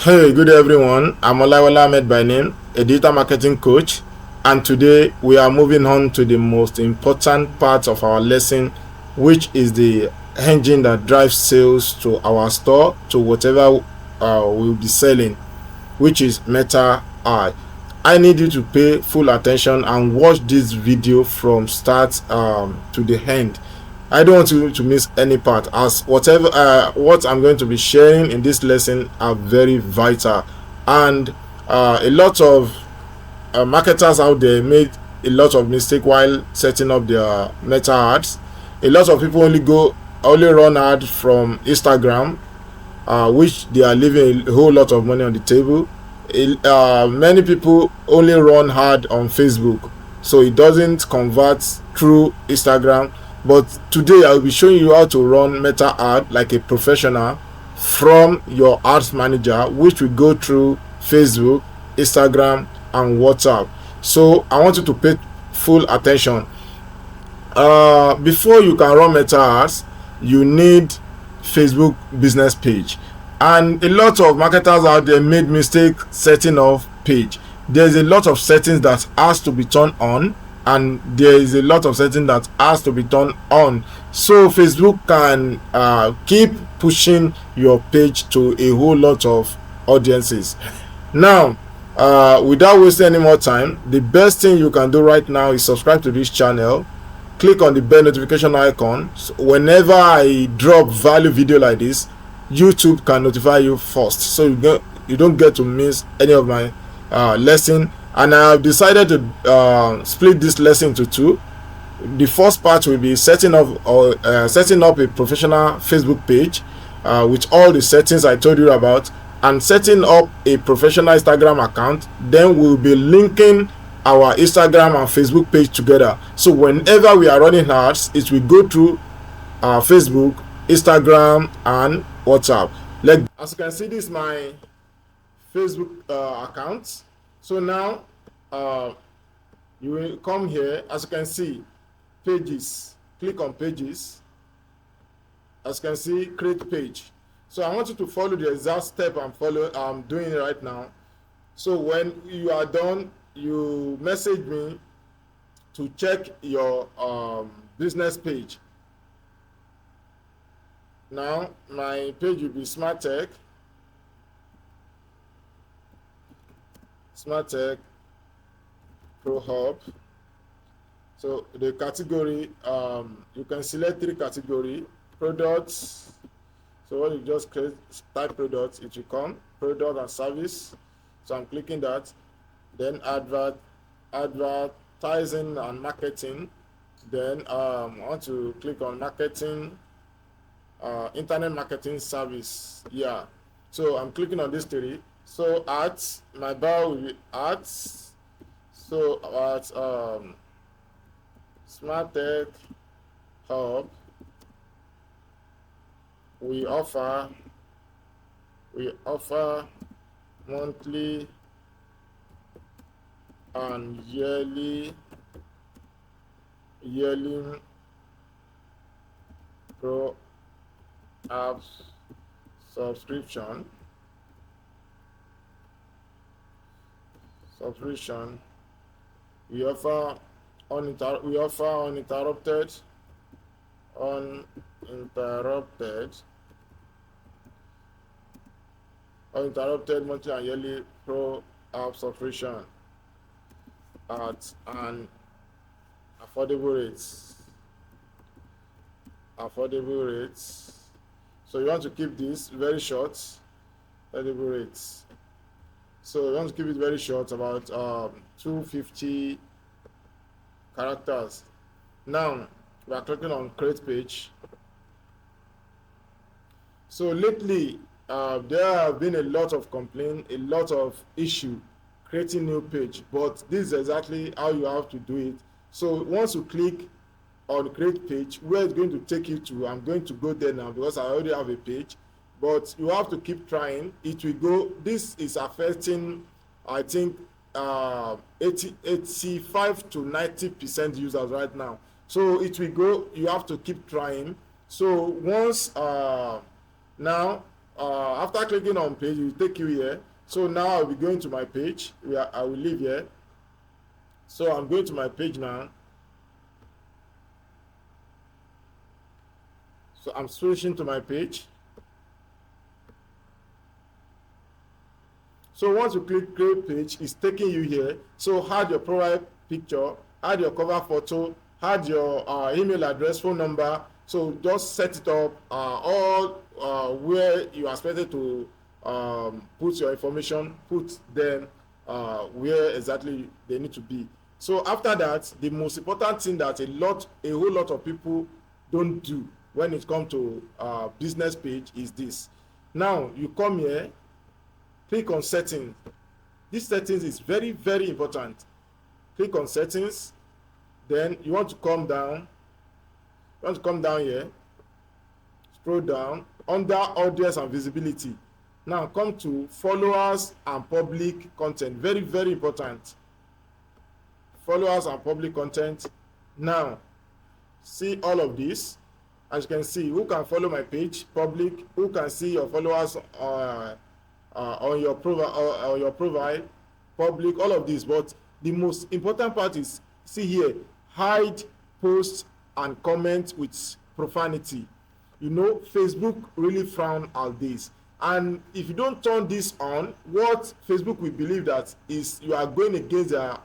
Hey, good everyone. I'm Olaiwola Ahmed by name, a digital marketing coach, and today we are moving on to the most important part of our lesson, which is the engine that drives sales to our store to whatever we'll be selling, which is Meta Eye. I need you to pay full attention and watch this video from start to the end. I don't want you to miss any part, as whatever what I'm going to be sharing in this lesson are very vital, and a lot of marketers out there made a lot of mistake while setting up their Meta ads. A lot of people only run ad from Instagram, which they are leaving a whole lot of money on the table. Many people only run hard on Facebook, so it doesn't convert through Instagram. But today I'll be showing you how to run Meta ad like a professional from your ads manager, which will go through Facebook, Instagram, and WhatsApp. So I want you to pay full attention. Before you can run Meta ads, you need Facebook business page, and a lot of marketers out there made mistake setting up page. There's a lot of settings that has to be turned on, and there is a lot of settings that has to be turned on, so Facebook can keep pushing your page to a whole lot of audiences. Now, without wasting any more time, the best thing you can do right now is subscribe to this channel. Click on the bell notification icon, so whenever I drop value video like this, YouTube can notify you first, so you don't get to miss any of my lesson. And I have decided to split this lesson into two. The first part will be setting up a professional Facebook page with all the settings I told you about, and setting up a professional Instagram account. Then we'll be linking our Instagram and Facebook page together, so whenever we are running ads, it will go through Facebook, Instagram, and WhatsApp. Like, as you can see, this is my Facebook account. So now you will come here. As you can see, pages, click on pages. As you can see, create page. So I want you to follow the exact step I'm doing right now. So when you are done, you message me to check your business page. Now my page will be Smart Tech Pro Hub. So the category, you can select 3 category: products. So when you just type products, it will come product and service. So I'm clicking that. Then advertising and marketing. Then I want to click on marketing, internet marketing service. Yeah, so I'm clicking on this 3. So ads, my bar will be ads. So at Smart Tech Hub, we offer monthly and yearly pro apps subscription. We offer uninterrupted monthly and yearly pro app subscription at an affordable rates. So you want to keep this very short, affordable rates. So you want to keep it very short, about 250 characters. Now we are clicking on create page. So lately there have been a lot of complaint, a lot of issue creating new page, but this is exactly how you have to do it. So once you click on create page, where it's going to take you to, I'm going to go there now because I already have a page, but you have to keep trying. It will go. This is affecting, I think, 85 to 90% users right now. So it will go. You have to keep trying. So once now after clicking on page, it will take you here. So now I'll be going to my page where I will leave here. So I'm going to my page now. So I'm switching to my page. So once you click create page, it's taking you here. So add your profile picture, add your cover photo, add your email address, phone number. So just set it up all where you are expected to put your information, put them where exactly they need to be. So after that, the most important thing that a whole lot of people don't do when it comes to business page is this. Now you come here, click on settings. This settings is very, very important. Click on settings. Then you want to come down. You want to come down here. Scroll down under audience and visibility. Now come to followers and public content. Very, very important. Followers and public content. Now see all of this. As you can see, who can follow my page? Public. Who can see your followers on your profile? Public. All of this. But the most important part is, see here, hide posts and comment with profanity. You know, Facebook really frown at this, and if you don't turn this on, what Facebook will believe that is you are going against their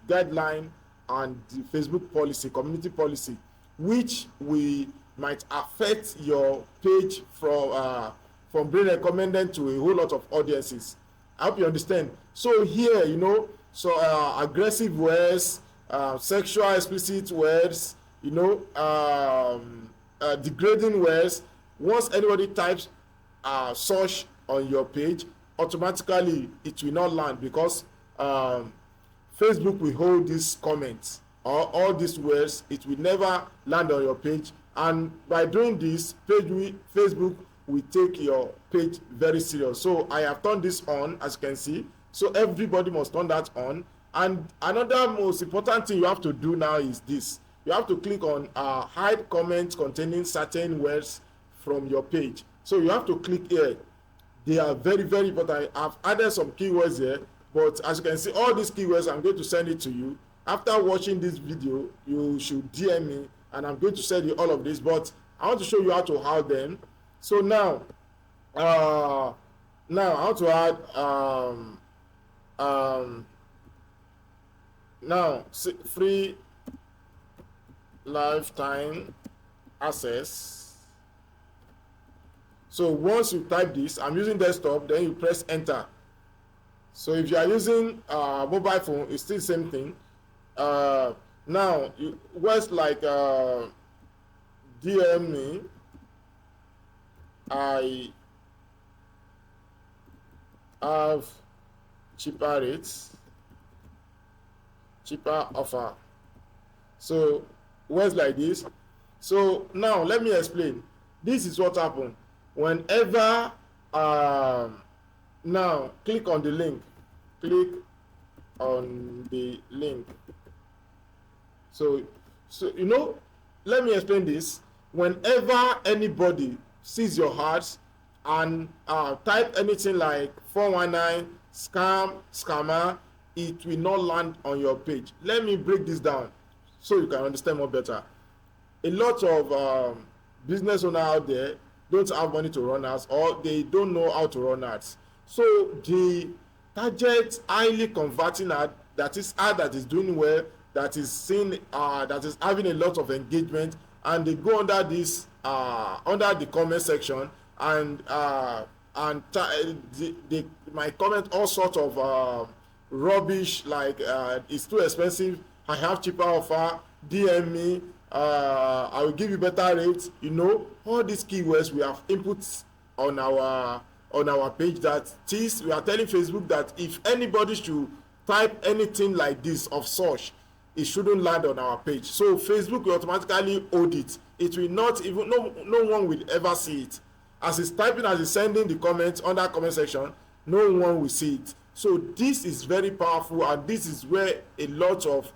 guideline and the Facebook policy, community policy, which might affect your page from being recommended to a whole lot of audiences. I hope you understand. So here, you know, so aggressive words, sexual explicit words, you know, degrading words. Once anybody types search on your page, automatically it will not land, because Facebook will hold these comments or all these words. It will never land on your page, and by doing this, Facebook will take your page very serious. So I have turned this on, as you can see. So everybody must turn that on. And another most important thing you have to do now is this. You have to click on hide comments containing certain words from your page. So you have to click here. They are very, very important. I've added some keywords here, but as you can see, all these keywords, I'm going to send it to you. After watching this video, you should DM me, and I'm going to send you all of this, but I want to show you how to hide them. So now how to add now free lifetime access. So once you type this, I'm using desktop, then you press enter. So if you are using mobile phone, it's still the same thing. Now words like DM me, I have cheaper rates, cheaper offer. So words like this. So now let me explain. This is what happened whenever now click on the link. Click on the link. So you know, let me explain this. Whenever anybody sees your ads and type anything like 419 scammer, it will not land on your page. Let me break this down so you can understand more better. A lot of business owners out there don't have money to run ads, or they don't know how to run ads. So the target highly converting ad, that is ad that is doing well, that is seen, that is having a lot of engagement, and they go under this under the comment section and they might comment all sorts of rubbish like it's too expensive, I have cheaper offer, DM me, I will give you better rates. You know, all these keywords we have inputs on our page, that is, we are telling Facebook that if anybody should type anything like this of such, it shouldn't land on our page. So Facebook will automatically hold it. It will not even, no one will ever see it. As it's typing, as it's sending the comments under comment section, no one will see it. So this is very powerful, and this is where a lot of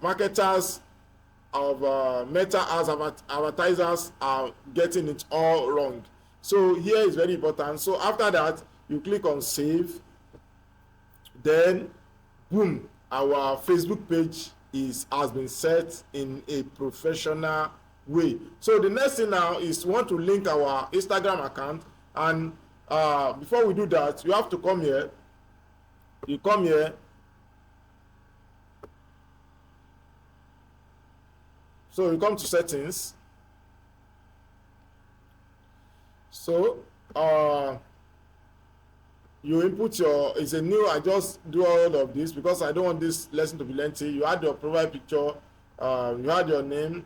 marketers, of meta ads advertisers are getting it all wrong. So here is very important. So after that, you click on save. Then boom, our Facebook page has been set in a professional way. So the next thing now is we want to link our Instagram account. And before we do that, you have to come here. You come here. So you come to settings. So you input your, it's a new, I just do all of this because I don't want this lesson to be lengthy. You add your profile picture, you add your name.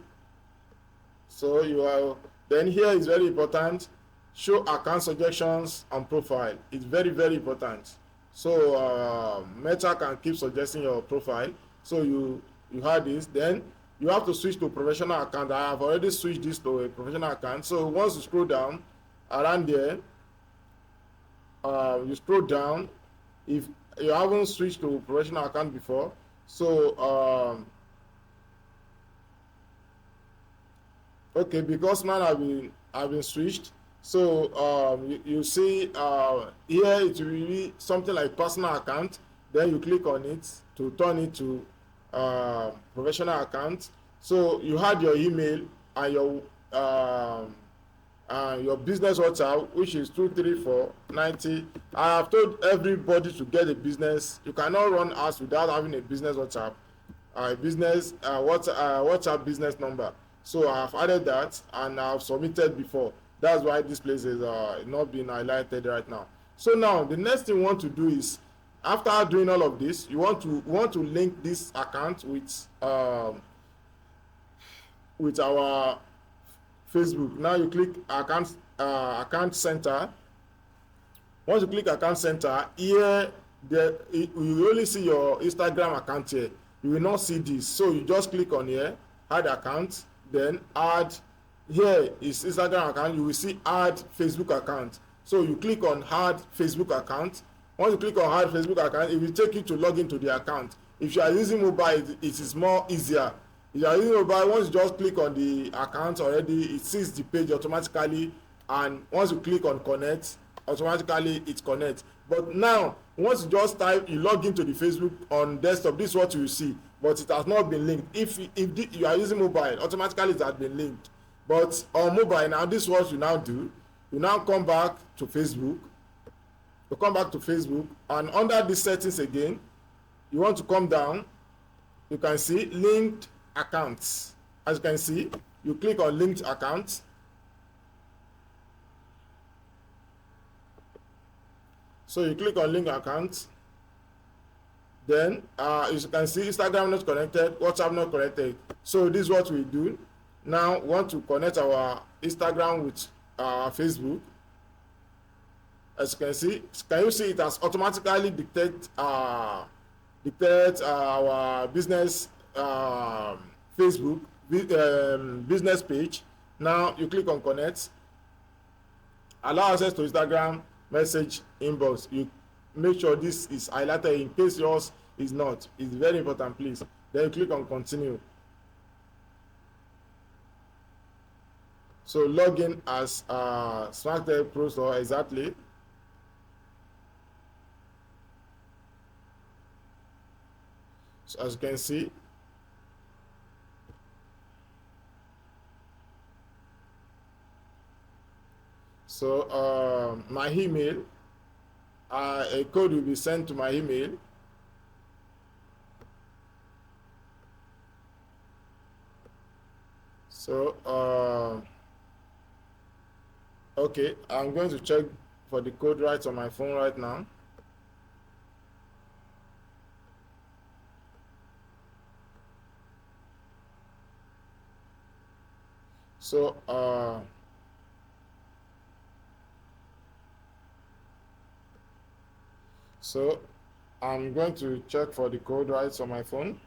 So you are, then here is very important, show account suggestions on profile. It's very very important. So Meta can keep suggesting your profile. So you have this. Then you have to switch to professional account. I have already switched this to a professional account. So once you scroll down around there, you scroll down. If you haven't switched to professional account before, so okay, because mine have been switched. So you see here it will be something like personal account. Then you click on it to turn it to professional account. So you had your email and your business WhatsApp, which is 23490. I have told everybody to get a business. You cannot run ads without having a business WhatsApp, WhatsApp business number. So I have added that and I have submitted before. That's why this place is not being highlighted right now. So now the next thing we want to do is, after doing all of this, you want to link this account with our Facebook. Now you click account center. Once you click account center, here you will only see your Instagram account here. You will not see this. So you just click on here, add account, then add. Here is Instagram account. You will see add Facebook account. So you click on add Facebook account. Once you click on add Facebook account, it will take you to log into the account. If you are using mobile, it is more easier. If you are using mobile, once you just click on the account already, it sees the page automatically, and once you click on connect, automatically it connects. But now once you just type, you log into the Facebook on desktop, this is what you will see, but it has not been linked. If you are using mobile, automatically it has been linked. But on mobile now, this is what you now do. You now come back to Facebook. You come back to Facebook, and under the settings again, you want to come down. You can see linked accounts. As you can see, you click on linked accounts. So you click on link accounts. Then as you can see, Instagram not connected, WhatsApp not connected. So this is what we do. Now we want to connect our Instagram with Facebook. As you can see, can you see it has automatically dictate our business Facebook business page. Now you click on connect, allow access to Instagram message inbox. You make sure this is highlighted in case yours is not. It's very important, please. Then you click on continue. So login as SmartTech Pro Store. Exactly. So as you can see, so my email, a code will be sent to my email. So okay, I'm going to check for the code right on my phone right now. So I'm going to check for the code right on my phone.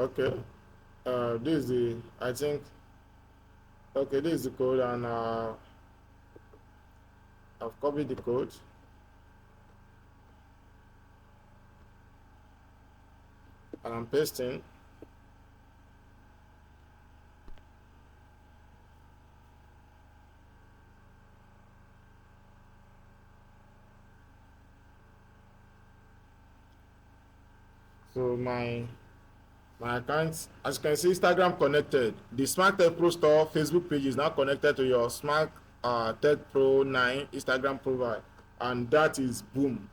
Okay. This is the, I think, okay, this is the code, and I've copied the code, and I'm pasting. So my account, as you can see, Instagram connected. The Smart Tech Pro Store Facebook page is now connected to your Smart Tech Pro 9 Instagram profile, and that is boom.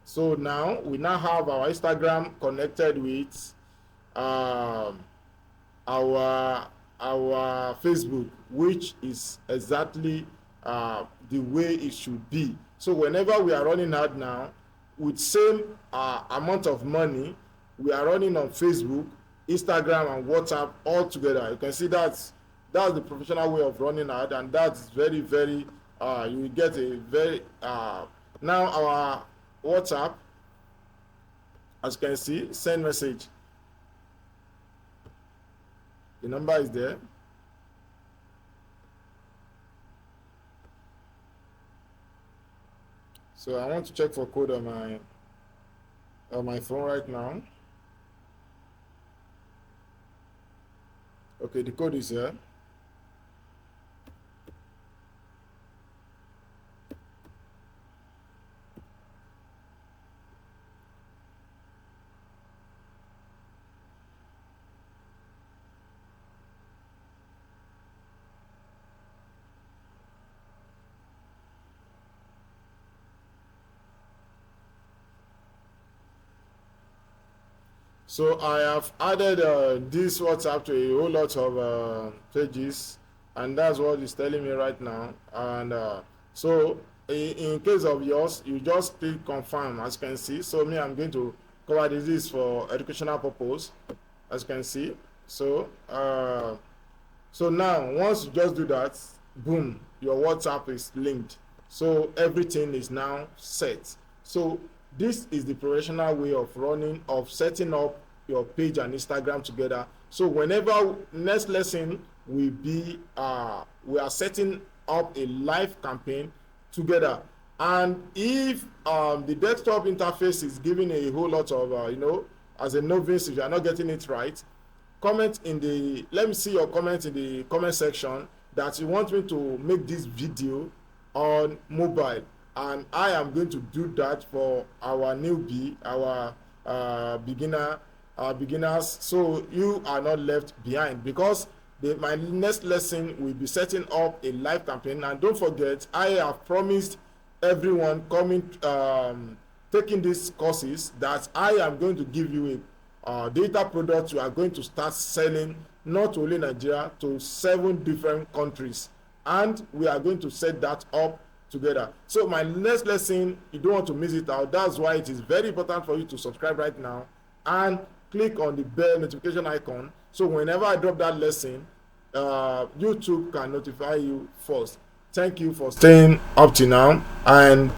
So now we now have our Instagram connected with um, our Facebook, which is exactly the way it should be. So whenever we are running ad now, with same amount of money, we are running on Facebook, Instagram, and WhatsApp all together. You can see that's the professional way of running ad, and that's very very you will get a very now our WhatsApp, as you can see, send message, the number is there. So I want to check for code on my phone right now. Okay, the code is here. So I have added this WhatsApp to a whole lot of pages, and that's what it's telling me right now. And so in case of yours, you just click confirm, as you can see. So me, I'm going to cover this for educational purpose, as you can see. So so now once you just do that, boom, your WhatsApp is linked. So everything is now set. So this is the professional way of running, of setting up your page and Instagram together. So whenever next lesson will be we are setting up a live campaign together. And if the desktop interface is giving a whole lot of as a novice, if you are not getting it right, comment in the, let me see your comment in the comment section that you want me to make this video on mobile, and I am going to do that for our newbie, our beginners, so you are not left behind, because my next lesson will be setting up a live campaign. And don't forget, I have promised everyone coming taking these courses that I am going to give you a data product you are going to start selling, not only Nigeria, to 7 different countries, and we are going to set that up together. So my next lesson, you don't want to miss it out. That's why it is very important for you to subscribe right now and click on the bell notification icon, so whenever I drop that lesson, YouTube can notify you first. Thank you for staying up to now, and